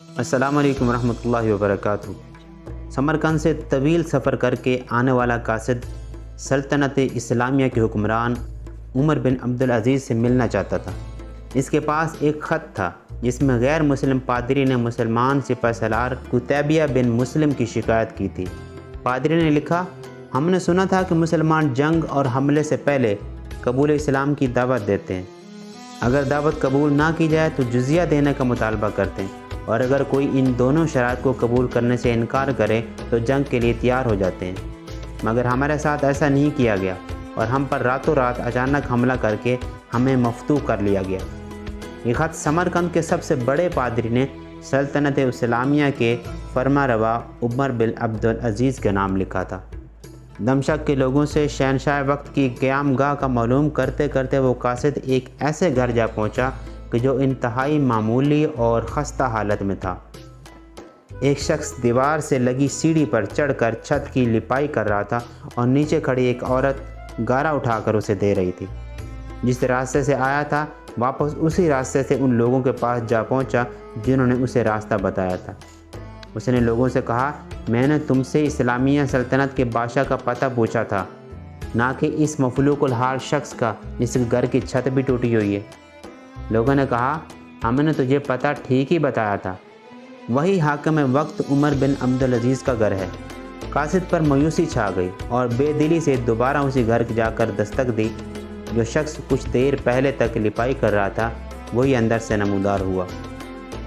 السلام علیکم ورحمۃ اللہ وبرکاتہ۔ سمرقند سے طویل سفر کر کے آنے والا قاصد سلطنت اسلامیہ کے حکمران عمر بن عبدالعزیز سے ملنا چاہتا تھا۔ اس کے پاس ایک خط تھا جس میں غیر مسلم پادری نے مسلمان سپہ سالار قتیبہ بن مسلم کی شکایت کی تھی۔ پادری نے لکھا، ہم نے سنا تھا کہ مسلمان جنگ اور حملے سے پہلے قبول اسلام کی دعوت دیتے ہیں۔ اگر دعوت قبول نہ کی جائے تو جزیہ دینے کا مطالبہ کرتے ہیں، اور اگر کوئی ان دونوں شرائط کو قبول کرنے سے انکار کرے تو جنگ کے لیے تیار ہو جاتے ہیں۔ مگر ہمارے ساتھ ایسا نہیں کیا گیا اور ہم پر راتوں رات اچانک حملہ کر کے ہمیں مفتوح کر لیا گیا۔ یہ خط سمرقند کے سب سے بڑے پادری نے سلطنت اسلامیہ کے فرمانروا عمر بن عبدالعزیز کے نام لکھا تھا۔ دمشق کے لوگوں سے شہنشاہ وقت کی قیام گاہ کا معلوم کرتے کرتے وہ قاصد ایک ایسے گھر جا پہنچا کہ جو انتہائی معمولی اور خستہ حالت میں تھا۔ ایک شخص دیوار سے لگی سیڑھی پر چڑھ کر چھت کی لپائی کر رہا تھا اور نیچے کھڑی ایک عورت گارا اٹھا کر اسے دے رہی تھی۔ جس راستے سے آیا تھا واپس اسی راستے سے ان لوگوں کے پاس جا پہنچا جنہوں نے اسے راستہ بتایا تھا۔ اس نے لوگوں سے کہا، میں نے تم سے اسلامیہ سلطنت کے بادشاہ کا پتہ پوچھا تھا، نہ کہ اس مفلوق الحال شخص کا جس کے گھر کی چھت بھی ٹوٹی ہوئی ہے۔ لوگوں نے کہا، ہم نے تجھے پتہ ٹھیک ہی بتایا تھا، وہی حاکم وقت عمر بن عبدالعزیز کا گھر ہے۔ قاصد پر مایوسی چھا گئی اور بے دلی سے دوبارہ اسی گھر جا کر دستک دی۔ جو شخص کچھ دیر پہلے تک لپائی کر رہا تھا وہی اندر سے نمودار ہوا۔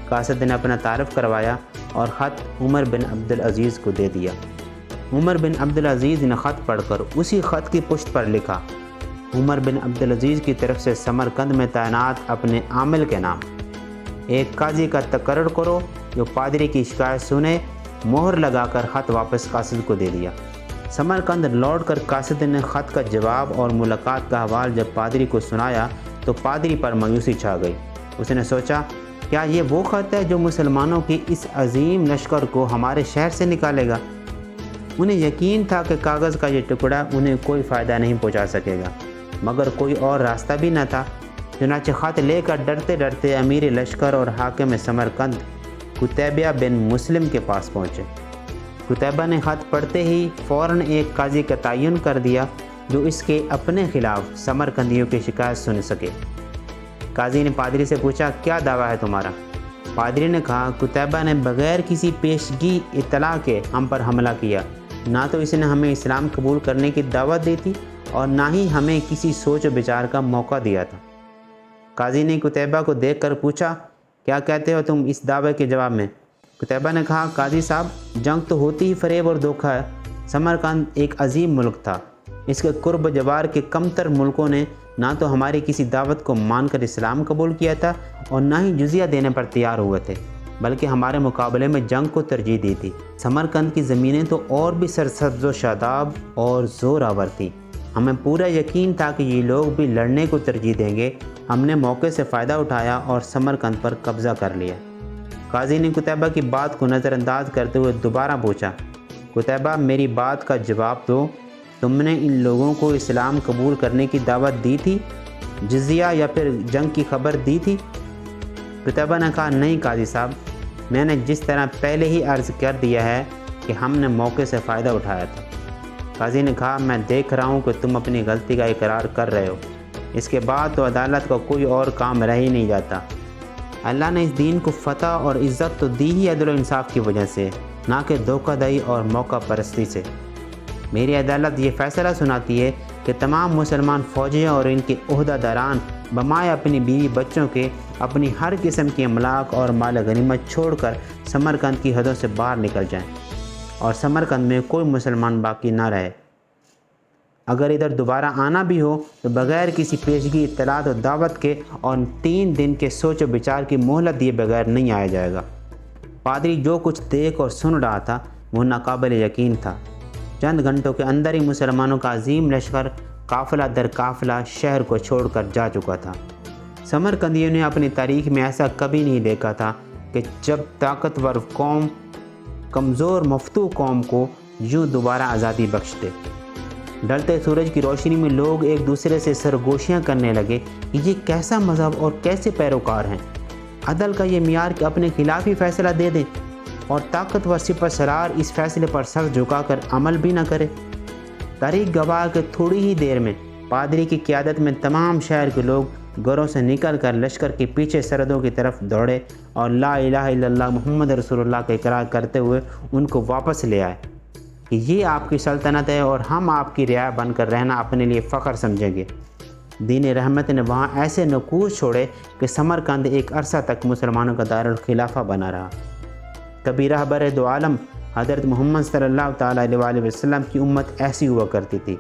قاصد نے اپنا تعارف کروایا اور خط عمر بن عبدالعزیز کو دے دیا۔ عمر بن عبدالعزیز نے خط پڑھ کر اسی خط کی پشت پر لکھا، عمر بن عبدالعزیز کی طرف سے سمرقند میں تعینات اپنے عامل کے نام۔ ایک قاضی کا تقرر کرو جو پادری کی شکایت سنے۔ مہر لگا کر خط واپس قاصد کو دے دیا۔ سمرقند لوٹ کر قاصد نے خط کا جواب اور ملاقات کا حوال جب پادری کو سنایا تو پادری پر مایوسی چھا گئی۔ اس نے سوچا، کیا یہ وہ خط ہے جو مسلمانوں کی اس عظیم لشکر کو ہمارے شہر سے نکالے گا؟ انہیں یقین تھا کہ کاغذ کا یہ ٹکڑا انہیں کوئی فائدہ نہیں پہنچا سکے گا، مگر کوئی اور راستہ بھی نہ تھا۔ چنانچہ خط لے کر ڈرتے ڈرتے امیر لشکر اور حاکم سمرقند قتیبہ بن مسلم کے پاس پہنچے۔ قتیبہ نے خط پڑھتے ہی فوراً ایک قاضی کا تعین کر دیا جو اس کے اپنے خلاف سمرقندیوں کی شکایت سن سکے۔ قاضی نے پادری سے پوچھا، کیا دعویٰ ہے تمہارا؟ پادری نے کہا، قتیبہ نے بغیر کسی پیشگی اطلاع کے ہم پر حملہ کیا، نہ تو اس نے ہمیں اسلام قبول کرنے کی دعوت دی تھی اور نہ ہی ہمیں کسی سوچ و بچار کا موقع دیا تھا۔ قاضی نے قتیبہ کو دیکھ کر پوچھا، کیا کہتے ہو تم اس دعوے کے جواب میں؟ قتیبہ نے کہا، قاضی صاحب، جنگ تو ہوتی ہی فریب اور دھوکہ ہے۔ سمرقند ایک عظیم ملک تھا، اس کے قرب جوار کے کمتر ملکوں نے نہ تو ہماری کسی دعوت کو مان کر اسلام قبول کیا تھا اور نہ ہی جزیہ دینے پر تیار ہوئے تھے، بلکہ ہمارے مقابلے میں جنگ کو ترجیح دی تھی۔ سمرقند کی زمینیں تو اور بھی سرسبز و شاداب اور زور آور تھیں۔ ہمیں پورا یقین تھا کہ یہ لوگ بھی لڑنے کو ترجیح دیں گے۔ ہم نے موقع سے فائدہ اٹھایا اور سمرقند پر قبضہ کر لیا۔ قاضی نے قتیبہ کی بات کو نظر انداز کرتے ہوئے دوبارہ پوچھا، قتیبہ، میری بات کا جواب دو، تم نے ان لوگوں کو اسلام قبول کرنے کی دعوت دی تھی، جزیہ یا پھر جنگ کی خبر دی تھی؟ قتیبہ نے کہا، نہیں قاضی صاحب، میں نے جس طرح پہلے ہی عرض کر دیا ہے کہ ہم نے موقع سے فائدہ اٹھایا تھا۔ قاضی نے کہا، میں دیکھ رہا ہوں کہ تم اپنی غلطی کا اقرار کر رہے ہو۔ اس کے بعد تو عدالت کا کوئی اور کام رہ ہی نہیں جاتا۔ اللہ نے اس دین کو فتح اور عزت تو دی ہی عدل و انصاف کی وجہ سے، نہ کہ دھوکہ دہی اور موقع پرستی سے۔ میری عدالت یہ فیصلہ سناتی ہے کہ تمام مسلمان فوجیوں اور ان کے عہدہ داران بمائے اپنی بیوی بچوں کے اپنی ہر قسم کی املاک اور مال غنیمت چھوڑ کر سمرقند کی حدوں سے باہر نکل جائیں اور سمرقند میں کوئی مسلمان باقی نہ رہے۔ اگر ادھر دوبارہ آنا بھی ہو تو بغیر کسی پیشگی اطلاعات و دعوت کے اور 3 دن کے سوچ و بچار کی مہلت دیے بغیر نہیں آیا جائے گا۔ پادری جو کچھ دیکھ اور سن رہا تھا وہ ناقابل یقین تھا۔ چند گھنٹوں کے اندر ہی مسلمانوں کا عظیم لشکر قافلہ در قافلہ شہر کو چھوڑ کر جا چکا تھا۔ سمرقندیوں نے اپنی تاریخ میں ایسا کبھی نہیں دیکھا تھا کہ جب طاقتور قوم کمزور مفتوح قوم کو یوں دوبارہ آزادی بخش دے۔ ڈھلتے سورج کی روشنی میں لوگ ایک دوسرے سے سرگوشیاں کرنے لگے کہ یہ کیسا مذہب اور کیسے پیروکار ہیں۔ عدل کا یہ معیار کہ اپنے خلاف ہی فیصلہ دے دیں اور طاقتور سپہ سالار اس فیصلے پر سر جھکا کر عمل بھی نہ کرے۔ تاریخ گواہ کہ تھوڑی ہی دیر میں پادری کی قیادت میں تمام شہر کے لوگ گھروں سے نکل کر لشکر کے پیچھے سرحدوں کی طرف دوڑے اور لا الہ الا اللہ محمد رسول اللہ کا اقرار کرتے ہوئے ان کو واپس لے آئے کہ یہ آپ کی سلطنت ہے اور ہم آپ کی رعایا بن کر رہنا اپنے لیے فخر سمجھیں گے۔ دین رحمت نے وہاں ایسے نفوذ چھوڑے کہ سمرقند ایک عرصہ تک مسلمانوں کا دارالخلافہ بنا رہا۔ کبھی رہبر دو عالم حضرت محمد صلی اللہ تعالیٰ علیہ وسلم کی امت ایسی ہوا کرتی تھی